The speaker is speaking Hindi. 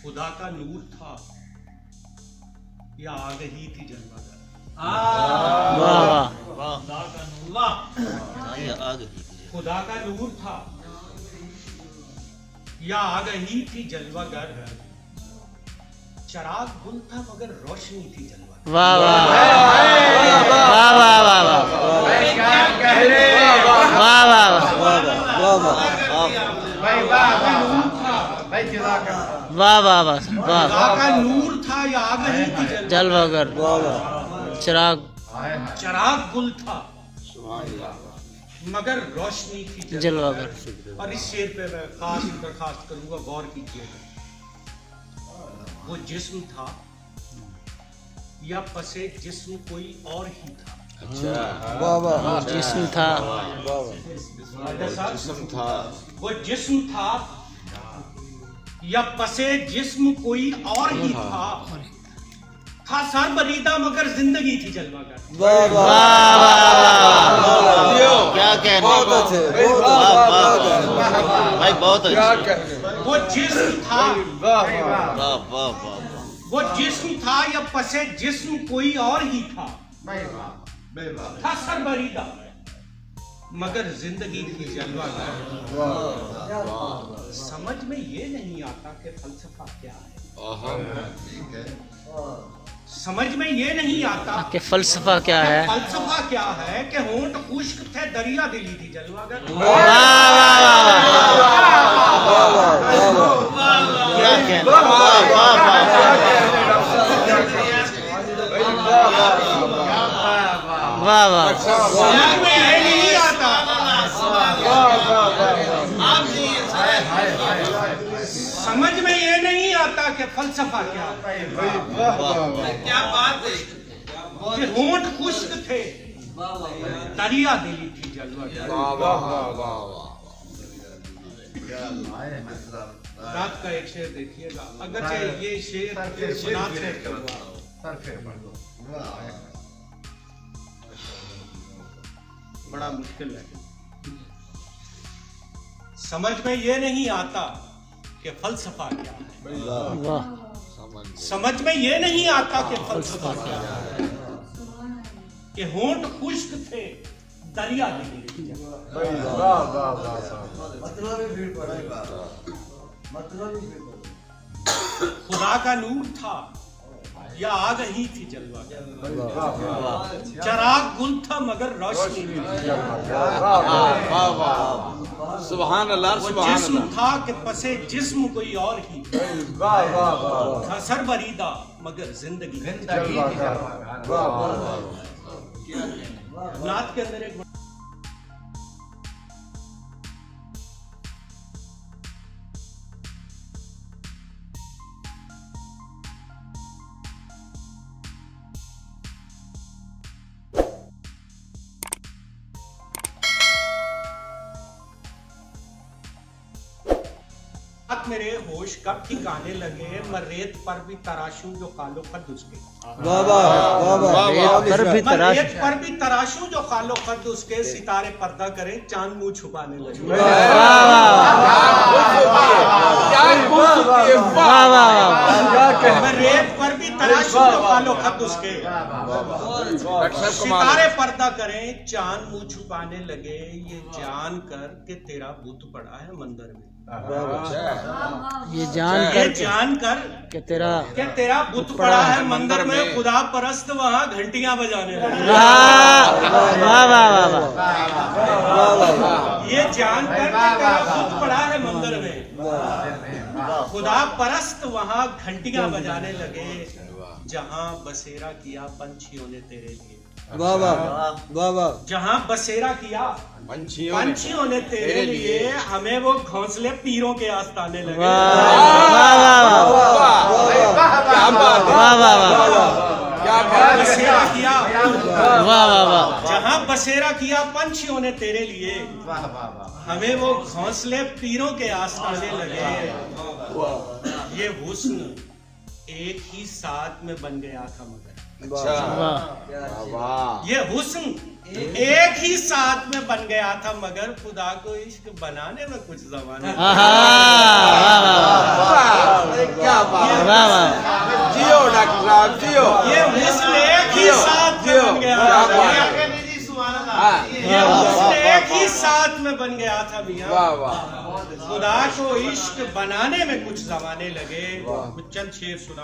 खुदा का नूर था या आग ही थी जलवागर। खुदा का नूर था या आग ही थी जलवागर। चराग गुल था मगर रोशनी थी जलवागर। वाह वाह वाह वाह वाह वाह वाह वाह खुदा का नूर था या आग ही थी जलवागर। चिराग गुल था मगर रोशनी थी जलवागर। और इस शेर पे मैं खास दरखास्त करूंगा, गौर कीजिएगा। वो जिस्म था या पसे जिस्म कोई और ही था। जिस्म था वो जिस्म था या पसे जिस्म कोई और ही था सर बरीदा मगर जिंदगी थी जलवागर। क्या कहने भाई, बहुत अच्छा। वो जिस्म था या पसे जिस्म कोई और ही था सर बरीदा मगर जिंदगी थी जलवागर। समझ में ये नहीं आता कि फलसफा क्या है। समझ में ये नहीं आता कि फलसफा क्या है। फलसफा क्या है कि होंठ खुश्क थे दरिया दिली थी जलवागर। क्या कहने वाह वाह। समझ में ये नहीं आता समझ में ये नहीं आता कि फलसफा क्या है। क्या बात है कि होंठ खुश्क थे दरिया दिली थी जलवागर। रात का एक शेर देखिएगा, अगर ये शेर बड़ा मुश्किल है। समझ में ये नहीं आता कि फलसफा क्या है। समझ में ये नहीं आता कि फलसफा क्या है कि होंठ खुश्क थे दरिया दिली थी। खुदा का नूर था या आग ही थी जलवागर। चराग गुल था मगर रोशनी थी। सुभान अल्लाह। वो जिस्म था कि पसे जिस्म कोई और ही था सर बरीदा मगर जिंदगी नात के अंदर एक मेरे होश कब ठिकाने लगे, मैं रेत पर भी तराशूं जो कालो कद उसके। रेत पर भी तराशूं जो कालो कद उसके, सितारे पर्दा करें चांद मुंह छुपाने लगे। मैं रेत पर भी तराशूं जो कालो कद उसके, सितारे पर्दा करें चांद मुंह छुपाने लगे। ये जान कर के तेरा बुत पड़ा है मंदिर में। ये जानकर कि तेरा बुत पड़ा है मंदिर में, खुदा परस्त वहाँ घंटियां बजाने लगे। ये जानकर कि तेरा बुत पड़ा है मंदिर में, खुदा परस्त वहाँ घंटियां बजाने लगे। जहाँ बसेरा किया पंछियों ने तेरे लिए, जहाँ बसेरा किया पंछियों ने तेरे लिए, हमें वो घोंसले पीरों के आस्ताने लगे। बसेरा किया, जहाँ बसेरा किया पंछियों ने तेरे लिए, हमें वो घोंसले पीरों के आस्ताने लगे। ये हुस्न एक ही साथ में बन गया था मगर, ये हुस्न एक ही साथ में बन गया था, मगर खुदा को इश्क बनाने में कुछ जमाने। क्या बात, वाह वाह जियो डॉक्टर साहब जियो। ये हुस्न एक ही साथ में बन गया क्या था। बात है। हाँ, ये हुस्न एक ही साथ में बन गया था मियाँ। वाह वाह, खुदा को इश्क बनाने में कुछ जमाने लगे। कुछ चंद शेर सुना।